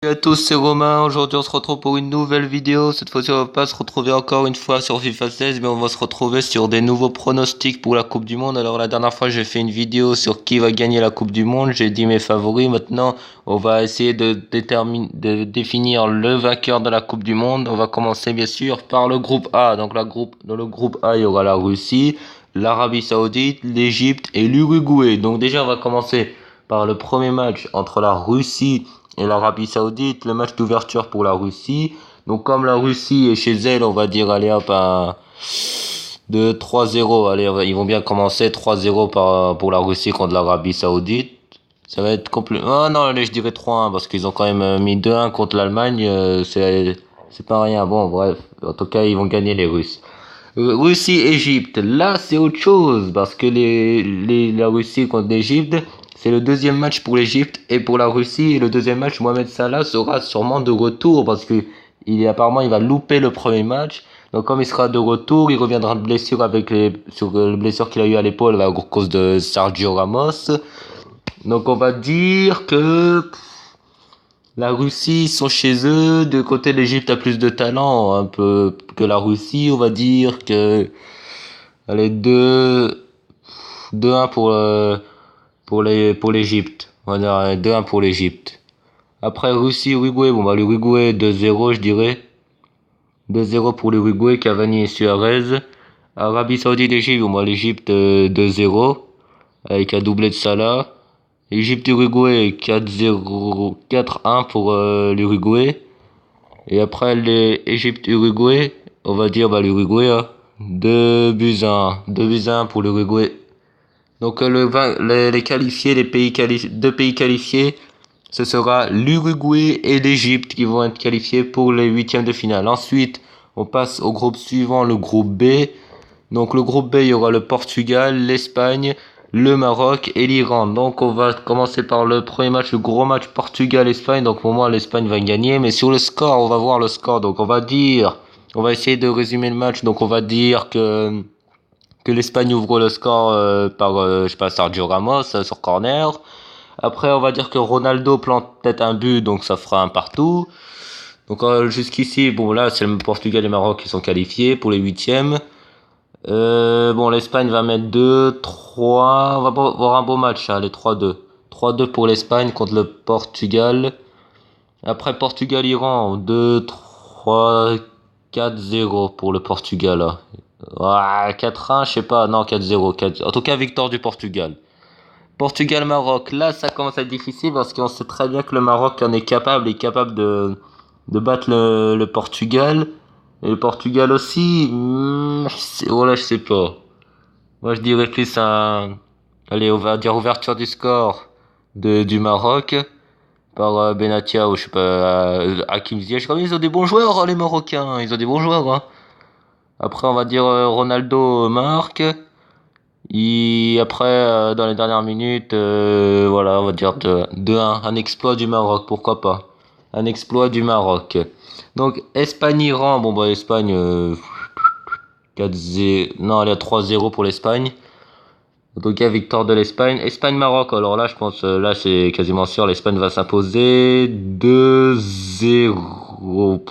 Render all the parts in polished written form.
Salut à tous, c'est Romain. Aujourd'hui, on se retrouve pour une nouvelle vidéo. Cette fois-ci, on va pas se retrouver encore une fois sur FIFA 16, mais on va se retrouver sur des nouveaux pronostics pour la Coupe du Monde. Alors, la dernière fois, j'ai fait une vidéo sur qui va gagner la Coupe du Monde. J'ai dit mes favoris. Maintenant, on va essayer de définir le vainqueur de la Coupe du Monde. On va commencer, bien sûr, par le groupe A. Donc, dans le groupe A, il y aura la Russie, l'Arabie Saoudite, l'Égypte et l'Uruguay. Donc, déjà, on va commencer par le premier match entre la Russie et l'Arabie Saoudite, le match d'ouverture pour la Russie. Donc comme la Russie est chez elle, on va dire allez hop de 3-0. Allez, ils vont bien commencer 3-0 pour la Russie contre l'Arabie Saoudite. Ça va être compliqué. Ah non, allez, je dirais 3-1 parce qu'ils ont quand même mis 2-1 contre l'Allemagne, c'est pas rien. Bon, bref, en tout cas, ils vont gagner les Russes. Russie-Égypte, là c'est autre chose parce que la Russie contre l'Égypte, c'est le deuxième match pour l'Égypte et pour la Russie. Et le deuxième match, Mohamed Salah sera sûrement de retour parce que apparemment il va louper le premier match. Donc comme il sera de retour, il reviendra de blessure sur le blessure qu'il a eu à l'épaule à cause de Sergio Ramos. Donc on va dire que la Russie, ils sont chez eux. De côté, l'Égypte a plus de talent, un peu que la Russie. On va dire que, allez, 2-1 pour l'Égypte. On va dire 2-1 pour l'Égypte. Après, Russie, Uruguay. Bon, bah, l'Uruguay, 2-0, je dirais. 2-0 pour l'Uruguay, Cavani et Suarez. Arabie Saoudite, Égypte. Bon, bah, l'Égypte, 2-0. Avec un doublé de Salah. Égypte-Uruguay 4-0, 4-1 pour l'Uruguay. Et après l'Égypte-Uruguay, on va dire bah, l'Uruguay, hein. 2 buts à 1. 2 buts à 1 pour l'Uruguay. Donc les qualifiés, deux pays qualifiés, ce sera l'Uruguay et l'Égypte qui vont être qualifiés pour les huitièmes de finale. Ensuite, on passe au groupe suivant, le groupe B. Donc le groupe B, il y aura le Portugal, l'Espagne, le Maroc et l'Iran. Donc on va commencer par le premier match, le gros match Portugal-Espagne. Donc pour moi l'Espagne va gagner, mais sur le score, on va voir le score. Donc on va essayer de résumer le match. Donc on va dire que l'Espagne ouvre le score par je sais pas, Sergio Ramos sur corner. Après on va dire que Ronaldo plante peut-être un but, donc ça fera un partout. Donc jusqu'ici, bon là c'est le Portugal et le Maroc qui sont qualifiés pour les huitièmes. Bon, l'Espagne va mettre 2, 3. On va voir un beau match, hein, les 3-2. 3-2 pour l'Espagne contre le Portugal. Après Portugal-Iran, 2, 3, 4-0 pour le Portugal. Hein. Ah, 4-1, je sais pas. Non, 4-0. En tout cas, victoire du Portugal. Portugal-Maroc, là, ça commence à être difficile parce qu'on sait très bien que le Maroc en est capable de battre le Portugal. Et le Portugal aussi, voilà, je sais pas. Moi, je dirais plus allez, on va dire ouverture du score du Maroc par Benatia ou je sais pas, Hakim Ziyech. Comme ils ont des bons joueurs, hein, les Marocains, ils ont des bons joueurs. Hein. Après, on va dire Ronaldo marque. Et après, dans les dernières minutes, voilà, on va dire 2-1, un exploit du Maroc, pourquoi pas. Un exploit du Maroc. Donc, Espagne-Iran, bon bah Espagne, 4-0, non, allez, 3-0 pour l'Espagne. En tout cas, victoire de l'Espagne. Espagne-Maroc, alors là, je pense, là, c'est quasiment sûr, l'Espagne va s'imposer 2-0.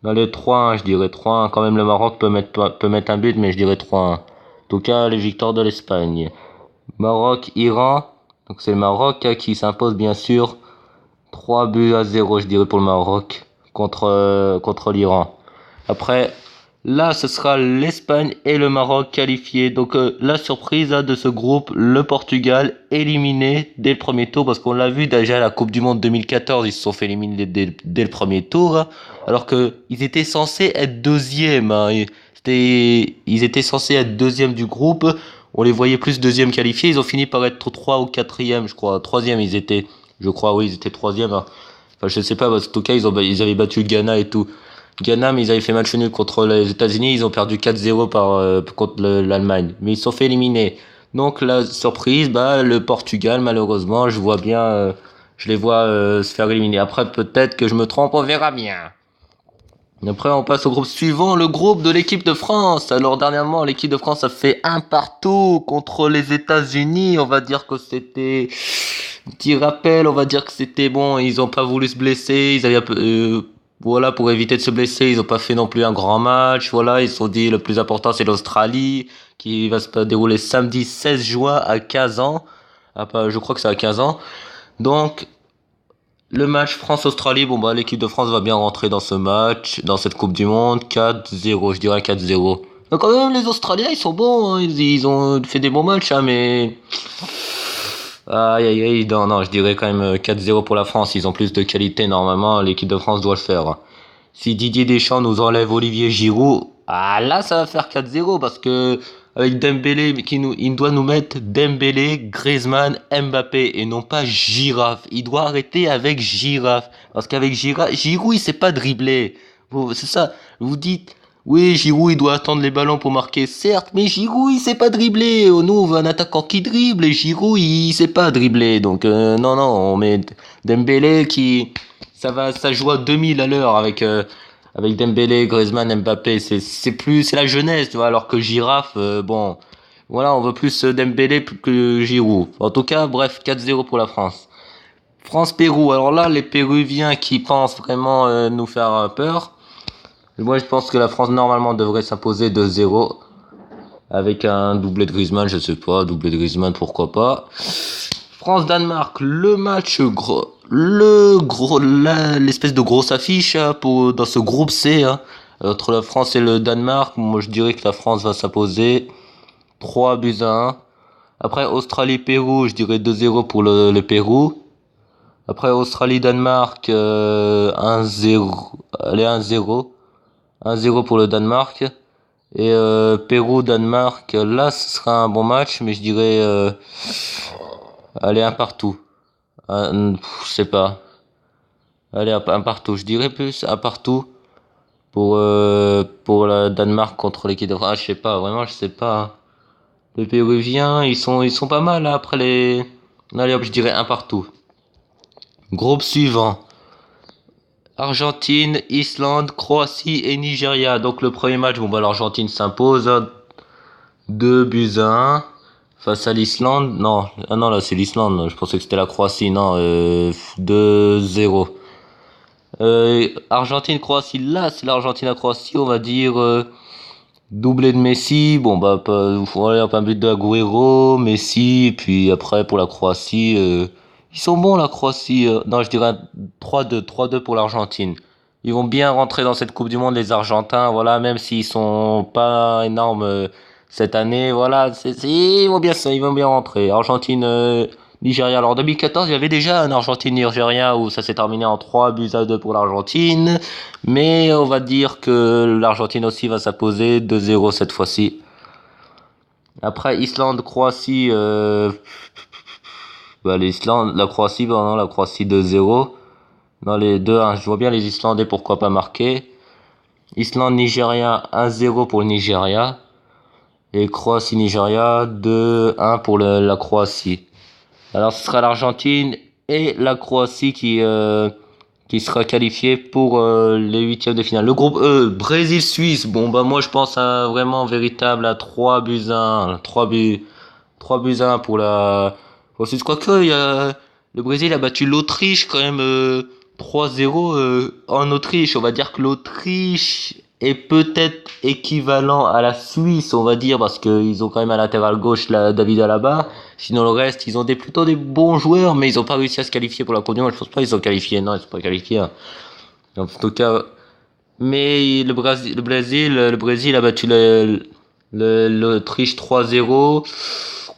Allez, 3-1, je dirais 3-1. Quand même, le Maroc peut mettre un but, mais je dirais 3-1. En tout cas, les victoires de l'Espagne. Maroc-Iran. Donc, c'est le Maroc qui s'impose, bien sûr. 3-0, je dirais, pour le Maroc contre l'Iran. Après, là, ce sera l'Espagne et le Maroc qualifiés. Donc, la surprise de ce groupe, le Portugal éliminé dès le premier tour. Parce qu'on l'a vu déjà à la Coupe du Monde 2014, ils se sont fait éliminer dès le premier tour. Hein, alors que ils étaient censés être deuxième. Hein, ils étaient censés être deuxième du groupe. On les voyait plus deuxième qualifiés. Ils ont fini par être 3 ou 4e, je crois. Troisième, ils étaient. Je crois, oui, ils étaient troisième. Hein. Enfin, je sais pas, parce qu'en tout cas, ils avaient battu Ghana et tout. Ghana, mais ils avaient fait match nul contre les États-Unis. Ils ont perdu 4-0 contre l'Allemagne. Mais ils se sont fait éliminer. Donc, la surprise, bah, le Portugal, malheureusement, je les vois se faire éliminer. Après, peut-être que je me trompe, on verra bien. Après, on passe au groupe suivant, le groupe de l'équipe de France. Alors, dernièrement, l'équipe de France a fait un partout contre les États-Unis. On va dire que Petit rappel, on va dire que c'était bon, ils ont pas voulu se blesser, ils avaient un peu, voilà, pour éviter de se blesser, ils ont pas fait non plus un grand match, voilà, ils se sont dit le plus important c'est l'Australie, qui va se dérouler samedi 16 juin à 15 ans. Ah, je crois que c'est à 15 ans. Donc, le match France-Australie, bon bah l'équipe de France va bien rentrer dans ce match, dans cette Coupe du Monde, 4-0, je dirais 4-0. Donc quand même les Australiens ils sont bons, hein, ils ont fait des bons matchs, hein, mais aïe aïe aïe, non non, je dirais quand même 4-0 pour la France, ils ont plus de qualité normalement, l'équipe de France doit le faire. Si Didier Deschamps nous enlève Olivier Giroud, ah là ça va faire 4-0 parce que avec Dembélé il doit nous mettre Dembélé, Griezmann, Mbappé et non pas Girafe. Il doit arrêter avec Girafe parce qu'avec Giroud il sait pas dribbler. C'est ça. Vous dites oui, Giroud il doit attendre les ballons pour marquer, certes, mais Giroud il sait pas dribbler. Nous on veut un attaquant qui dribble et Giroud il sait pas dribbler. Donc non non, on met Dembélé qui ça joue à 2000 à l'heure avec Dembélé, Griezmann, Mbappé, c'est la jeunesse, tu vois, alors que Girafe, bon, voilà, on veut plus Dembélé que Giroud. En tout cas, bref, 4-0 pour la France. France-Pérou, alors là, les Péruviens qui pensent vraiment nous faire peur. Moi, je pense que la France, normalement, devrait s'imposer 2-0 avec un doublé de Griezmann, je sais pas, doublé de Griezmann, pourquoi pas. France-Danemark, le match gros, l'espèce de grosse affiche hein, dans ce groupe C hein, entre la France et le Danemark. Moi, je dirais que la France va s'imposer 3-1. Après Australie-Pérou, je dirais 2-0 pour le Pérou. Après Australie-Danemark, 1-0, allez 1-0, 1-0 pour le Danemark. Et Pérou-Danemark, là, ce sera un bon match, mais je dirais allez un partout. Je sais pas. Allez, un partout. Je dirais plus un partout pour la Danemark contre l'équipe de France. Ah, je sais pas. Vraiment, je sais pas. Les Péruviens, ils sont pas mal là, après les. Allez hop, je dirais un partout. Groupe suivant. Argentine, Islande, Croatie et Nigeria. Donc le premier match, bon bah l'Argentine s'impose 2-1 face à l'Islande. Non, ah non là c'est l'Islande. Je pensais que c'était la Croatie. Non, 2-0. Argentine-Croatie, là c'est l'Argentine-Croatie, on va dire doublé de Messi, bon bah voilà, un but de Agüero, Messi, et puis après pour la Croatie, ils sont bons la Croatie, non je dirais 3-2 pour l'Argentine. Ils vont bien rentrer dans cette Coupe du Monde les Argentins, voilà, même s'ils sont pas énormes cette année, voilà, ils vont bien rentrer. Argentine, Nigeria. Alors en 2014, il y avait déjà un Argentine-Nigeria où ça s'est terminé en 3-2 pour l'Argentine. Mais on va dire que l'Argentine aussi va s'imposer 2-0 cette fois-ci. Après Islande-Croatie, la Croatie, pardon, la Croatie 2-0. Dans les deux, hein, je vois bien les Islandais, pourquoi pas marquer. Islande-Nigeria 1-0 pour le Nigeria. Et Croatie-Nigeria 2-1 pour la Croatie. Alors ce sera l'Argentine et la Croatie qui sera qualifiée pour les huitièmes de finale. Le groupe E, Brésil-Suisse. Bon bah moi je pense à vraiment véritable à 3-1. 3-1 pour la Suisse. Quoique le Brésil a battu l'Autriche quand même 3-0 en Autriche. On va dire que l'Autriche est peut-être équivalent à la Suisse, on va dire, parce qu'ils ont quand même un latéral gauche, David Alaba. Sinon, le reste, ils ont plutôt des bons joueurs, mais ils ont pas réussi à se qualifier pour la Coupe du Monde. Je pense pas qu'ils sont qualifiés. Non, ils sont pas qualifiés. Hein. En tout cas, mais le Brésil a battu l'Autriche 3-0.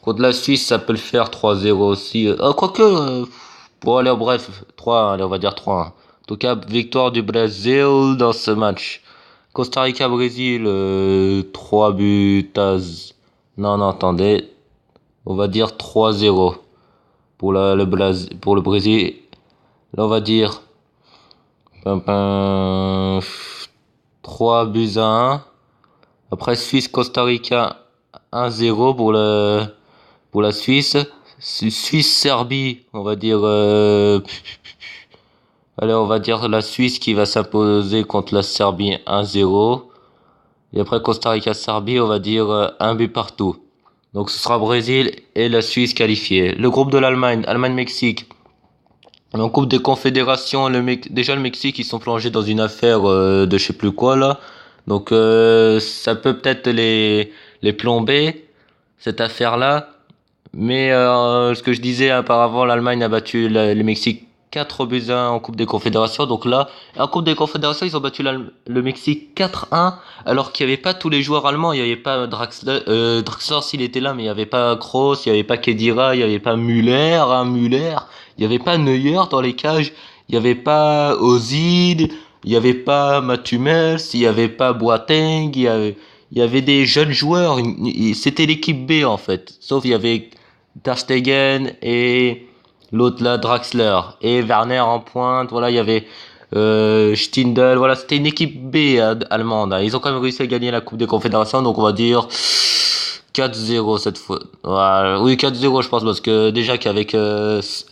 Contre la Suisse, ça peut le faire 3-0 aussi. Quoique, bon, allez, bref, 3, allez, on va dire 3. En tout cas, victoire du Brésil dans ce match. Costa Rica-Brésil, 3 buts à... Non, non, attendez. On va dire 3-0 pour pour le Brésil. Là, on va dire 3 buts à 1. Après, Suisse-Costa Rica, 1-0 pour la Suisse. Suisse-Serbie, on va dire... Allez, on va dire la Suisse qui va s'imposer contre la Serbie 1-0. Et après Costa Rica-Serbie, on va dire un but partout. Donc ce sera Brésil et la Suisse qualifiée. Le groupe de l'Allemagne, Allemagne-Mexique. En Coupe des Confédérations, déjà le Mexique, ils sont plongés dans une affaire de je sais plus quoi là. Donc ça peut peut-être les plomber, cette affaire-là. Mais ce que je disais auparavant, l'Allemagne a battu le Mexique 4-1 en Coupe des Confédérations. Donc là, en Coupe des Confédérations, ils ont battu le Mexique 4-1, alors qu'il n'y avait pas tous les joueurs allemands. Il n'y avait pas Draxler s'il était là, mais il n'y avait pas Kroos, il n'y avait pas Khedira, il n'y avait pas Müller. Il n'y avait pas Neuer dans les cages. Il n'y avait pas Ozil. Il n'y avait pas Matumels. Il n'y avait pas Boateng. Il y avait des jeunes joueurs. C'était l'équipe B en fait. Sauf il y avait Ter Stegen et l'autre là, Draxler. Et Werner en pointe. Voilà, il y avait Stindl. Voilà, c'était une équipe B allemande. Ils ont quand même réussi à gagner la Coupe des Confédérations. Donc on va dire 4-0 cette fois. Ouais, oui, 4-0 je pense parce que déjà qu'avec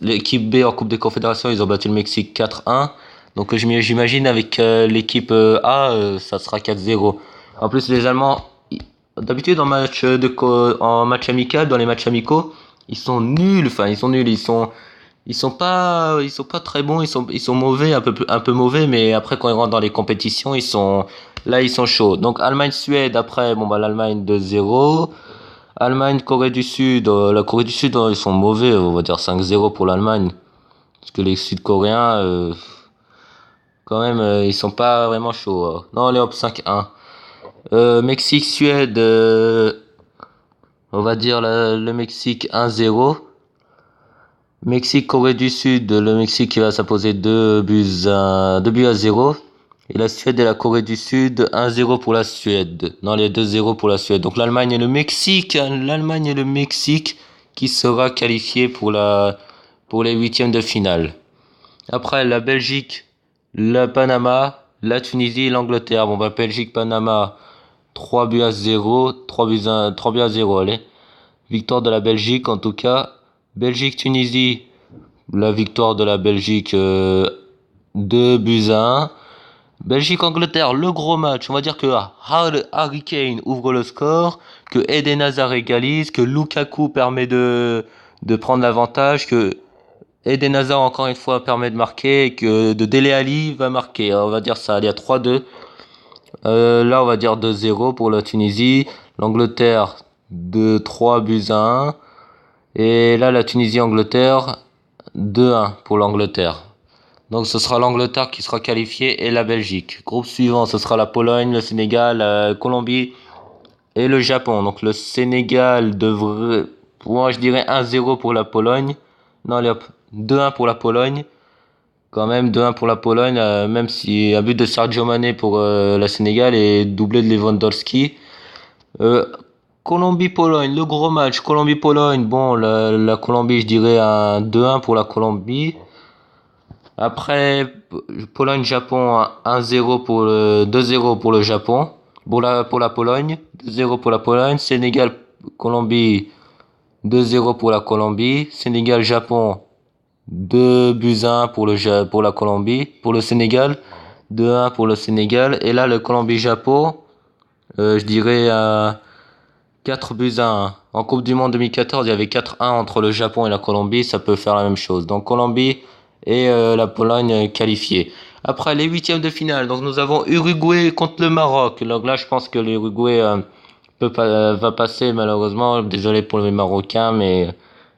l'équipe B en Coupe des Confédérations, ils ont battu le Mexique 4-1. Donc j'imagine avec l'équipe A, ça sera 4-0. En plus les Allemands, d'habitude en match amical, dans les matchs amicaux, ils sont nuls. Enfin, ils sont nuls. Ils sont pas très bons. Ils sont mauvais, un peu mauvais. Mais après, quand ils rentrent dans les compétitions, ils sont chauds. Donc Allemagne-Suède. Après, bon bah l'Allemagne 2-0. Allemagne, Corée du Sud. La Corée du Sud, ils sont mauvais. On va dire 5-0 pour l'Allemagne. Parce que les Sud-Coréens, quand même, ils sont pas vraiment chauds. Non, allez hop, 5-1. Mexique, Suède, on va dire le Mexique 1-0. Mexique, Corée du Sud, le Mexique qui va s'imposer 2 buts à 0. Et la Suède et la Corée du Sud, 1-0 pour la Suède. Non, les 2-0 pour la Suède. Donc l'Allemagne et le Mexique, qui sera qualifié pour les huitièmes de finale. Après, la Belgique, le Panama, la Tunisie et l'Angleterre. Bon, bah, Belgique, Panama, 3 buts à 0, 3 buts à 0, allez. Victoire de la Belgique, en tout cas. Belgique-Tunisie, la victoire de la Belgique, 2 buts à 1. Belgique-Angleterre, le gros match. On va dire que Harry Kane ouvre le score, que Eden Hazard égalise, que Lukaku permet de prendre l'avantage, que Eden Hazard encore une fois permet de marquer, et que de Dele Alli va marquer. On va dire ça, il y a 3-2. Là, on va dire 2-0 pour la Tunisie. L'Angleterre, 3 buts à 1. Et là, la Tunisie-Angleterre, 2-1 pour l'Angleterre. Donc ce sera l'Angleterre qui sera qualifiée et la Belgique. Groupe suivant, ce sera la Pologne, le Sénégal, la Colombie et le Japon. Donc le Sénégal devrait... Moi, je dirais 1-0 pour la Pologne. Non, allez hop, 2-1 pour la Pologne. Quand même 2-1 pour la Pologne, même si un but de Sadio Mané pour la Sénégal et doublé de Lewandowski. Colombie-Pologne, le gros match. Colombie-Pologne, bon, la Colombie, je dirais un 2-1 pour la Colombie. Après, Pologne-Japon, 1-0 pour 2-0 pour le Japon. Pour la Pologne, 2-0 pour la Pologne. Sénégal-Colombie, 2-0 pour la Colombie. Sénégal-Japon, 2 buts à 1 pour la Colombie. Pour le Sénégal, 2-1 pour le Sénégal. Et là, le Colombie-Japon, je dirais 4 buts à 1. En Coupe du Monde 2014, il y avait 4-1 entre le Japon et la Colombie. Ça peut faire la même chose. Donc Colombie et la Pologne qualifiée. Après les huitièmes de finale, donc nous avons Uruguay contre le Maroc. Donc là, je pense que l'Uruguay va passer malheureusement. Désolé pour les Marocains, mais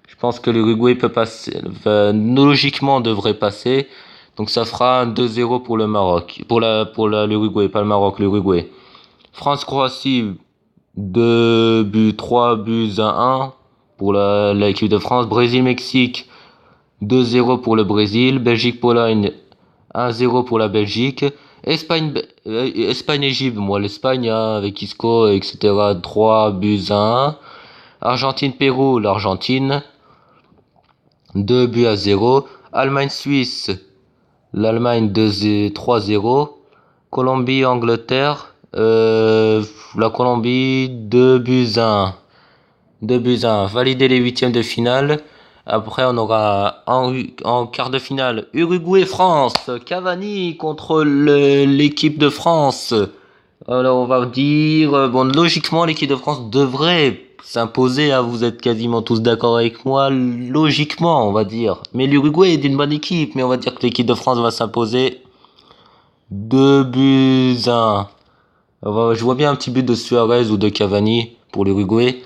je pense que l'Uruguay peut passer. Logiquement, devrait passer. Donc ça fera un 2-0 pour le Maroc, pour l'Uruguay, pas le Maroc, l'Uruguay. France-Croatie, 3 buts à 1 pour l'équipe de France. Brésil-Mexique, 2-0 pour le Brésil. Belgique-Pologne, 1-0 pour la Belgique. Espagne-Égypte, moi l'Espagne, hein, avec Isco, etc. 3 buts à 1. Argentine-Pérou, l'Argentine, 2 buts à 0. Allemagne-Suisse, l'Allemagne 3-0. Colombie-Angleterre, la Colombie 2 buts à 1. 2 buts à 1. Valider les huitièmes de finale. Après, on aura en quart de finale Uruguay-France. Cavani contre l'équipe de France. Alors, on va dire, bon, logiquement, l'équipe de France devrait s'imposer, hein, vous êtes quasiment tous d'accord avec moi, logiquement, on va dire. Mais l'Uruguay est une bonne équipe, mais on va dire que l'équipe de France va s'imposer 2-1. Je vois bien un petit but de Suarez ou de Cavani pour l'Uruguay.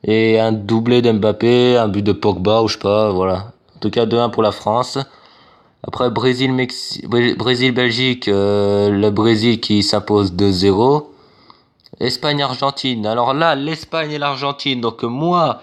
Et un doublé d'Mbappé, un but de Pogba, ou je sais pas, voilà. En tout cas, 2-1 pour la France. Après, Brésil-Belgique, le Brésil qui s'impose 2-0. Espagne-Argentine. Alors là, l'Espagne et l'Argentine. Donc moi,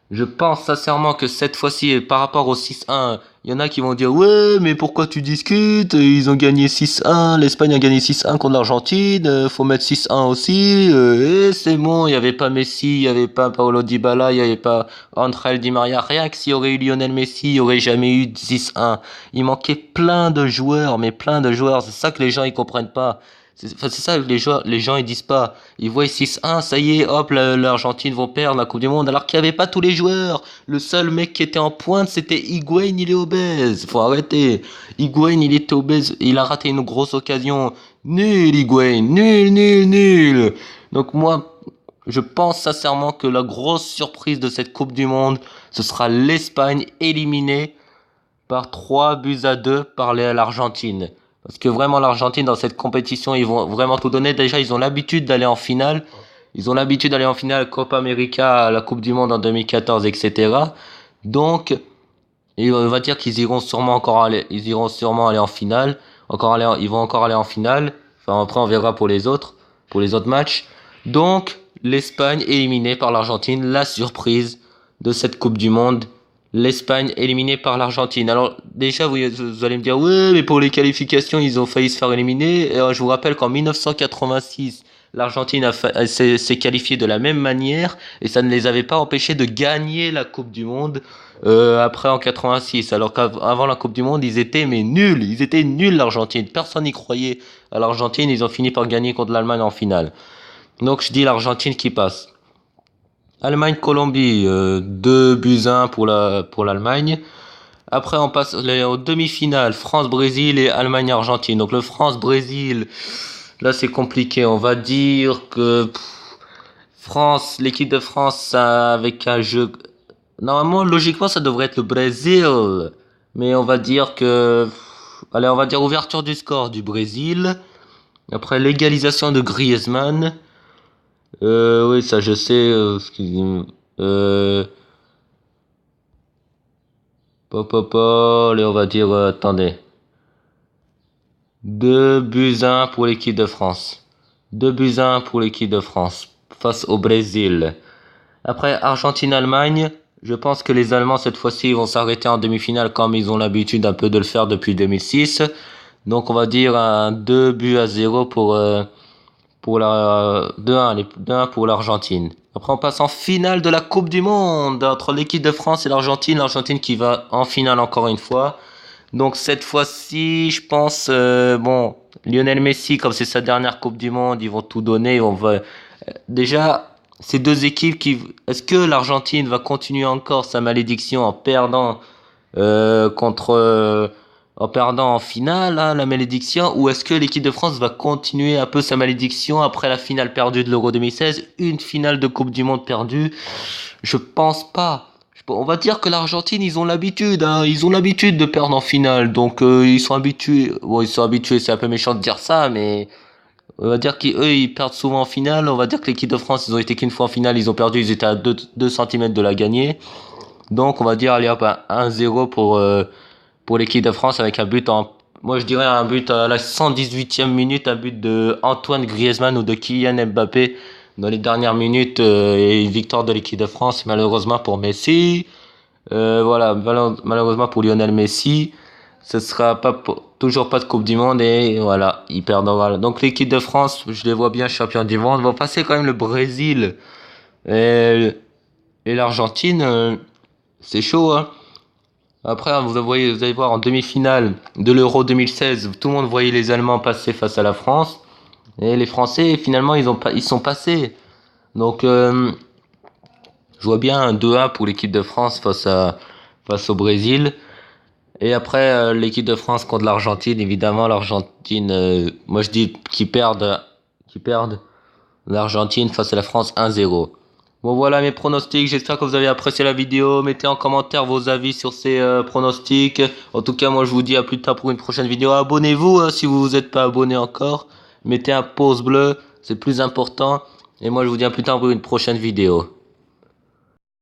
je pense sincèrement que cette fois-ci, par rapport au 6-1, il y en a qui vont dire ouais, mais pourquoi tu discutes? Ils ont gagné 6-1, l'Espagne a gagné 6-1 contre l'Argentine, faut mettre 6-1 aussi. Et c'est bon, il y avait pas Messi, il y avait pas Paulo Dybala, il y avait pas Ángel Di Maria. Rien que s'il y aurait eu Lionel Messi, il y aurait jamais eu 6-1. Il manquait plein de joueurs, mais plein de joueurs. C'est ça que les gens ils comprennent pas. C'est ça que les gens ils disent pas. Ils voient 6-1, ça y est, hop, l'Argentine vont perdre la Coupe du Monde, alors qu'il n'y avait pas tous les joueurs. Le seul mec qui était en pointe, c'était Higuaín, il est obèse. Faut arrêter. Higuaín, il était obèse, il a raté une grosse occasion. Nul, Higuaín, nul, nul, nul. Donc moi, je pense sincèrement que la grosse surprise de cette Coupe du Monde, ce sera l'Espagne éliminée par 3-2 par l'Argentine. Parce que vraiment l'Argentine dans cette compétition, ils vont vraiment tout donner. Déjà, ils ont l'habitude d'aller en finale. Ils ont l'habitude d'aller en finale Copa América, la Coupe du Monde en 2014, etc. Donc, on va dire qu'ils iront sûrement aller en finale. Ils vont encore aller en finale. Enfin, après, on verra pour les autres matchs. Donc, l'Espagne éliminée par l'Argentine, la surprise de cette Coupe du Monde. L'Espagne éliminée par l'Argentine. Alors déjà vous allez me dire ouais mais pour les qualifications ils ont failli se faire éliminer. Et, je vous rappelle qu'en 1986 l'Argentine s'est qualifiée de la même manière et ça ne les avait pas empêchés de gagner la Coupe du Monde après en 86. Alors qu'avant la Coupe du Monde ils étaient nuls. Ils étaient nuls l'Argentine. Personne n'y croyait à l'Argentine. Ils ont fini par gagner contre l'Allemagne en finale. Donc je dis l'Argentine qui passe. Allemagne-Colombie, 2-1 pour l'Allemagne. Après, on passe aux demi-finales, France-Brésil et Allemagne-Argentine. Donc le France-Brésil, là c'est compliqué. On va dire que l'équipe de France avec un jeu... Normalement, logiquement, ça devrait être le Brésil. Mais on va dire ouverture du score du Brésil. Après l'égalisation de Griezmann. Oui, ça je sais. Allez, on va dire, attendez. 2-1 pour l'équipe de France. 2-1 pour l'équipe de France face au Brésil. Après Argentine-Allemagne, je pense que les Allemands cette fois-ci vont s'arrêter en demi-finale comme ils ont l'habitude un peu de le faire depuis 2006. Donc on va dire un 2-0 pour la 2-1 pour l'Argentine. Après on passe en finale de la Coupe du Monde entre l'équipe de France et l'Argentine qui va en finale encore une fois. Donc cette fois-ci, je pense Lionel Messi comme c'est sa dernière Coupe du Monde, ils vont tout donner, déjà ces deux équipes est-ce que l'Argentine va continuer encore sa malédiction en perdant en perdant en finale, hein, la malédiction, ou est-ce que l'équipe de France va continuer un peu sa malédiction après la finale perdue de l'Euro 2016, une finale de Coupe du Monde perdue? Je pense pas. On va dire que l'Argentine, ils ont l'habitude de perdre en finale, donc ils sont habitués. Bon, ils sont habitués, c'est un peu méchant de dire ça, mais on va dire qu'eux, ils perdent souvent en finale. On va dire que l'équipe de France, ils ont été qu'une fois en finale, ils ont perdu, ils étaient à 2 cm de la gagner. Donc on va dire, allez hop, 1-0 pour l'équipe de France avec moi je dirais un but à la 118e minute, un but de Antoine Griezmann ou de Kylian Mbappé dans les dernières minutes et une victoire de l'équipe de France malheureusement pour Messi. Malheureusement pour Lionel Messi, ce sera toujours pas de Coupe du Monde et voilà, ils perdent. Voilà. Donc l'équipe de France, je les vois bien champion du monde, vont passer quand même le Brésil et l'Argentine, c'est chaud hein. Après, vous allez voir en demi-finale de l'Euro 2016, tout le monde voyait les Allemands passer face à la France. Et les Français, finalement, ils sont passés. Donc, je vois bien un 2-1 pour l'équipe de France face au Brésil. Et après, l'équipe de France contre l'Argentine, évidemment, l'Argentine, moi je dis qu'ils perdent l'Argentine face à la France 1-0. Bon voilà mes pronostics, j'espère que vous avez apprécié la vidéo. Mettez en commentaire vos avis sur ces pronostics. En tout cas moi je vous dis à plus tard pour une prochaine vidéo. Abonnez-vous si vous vous êtes pas abonné encore. Mettez un pouce bleu, c'est plus important. Et moi je vous dis à plus tard pour une prochaine vidéo.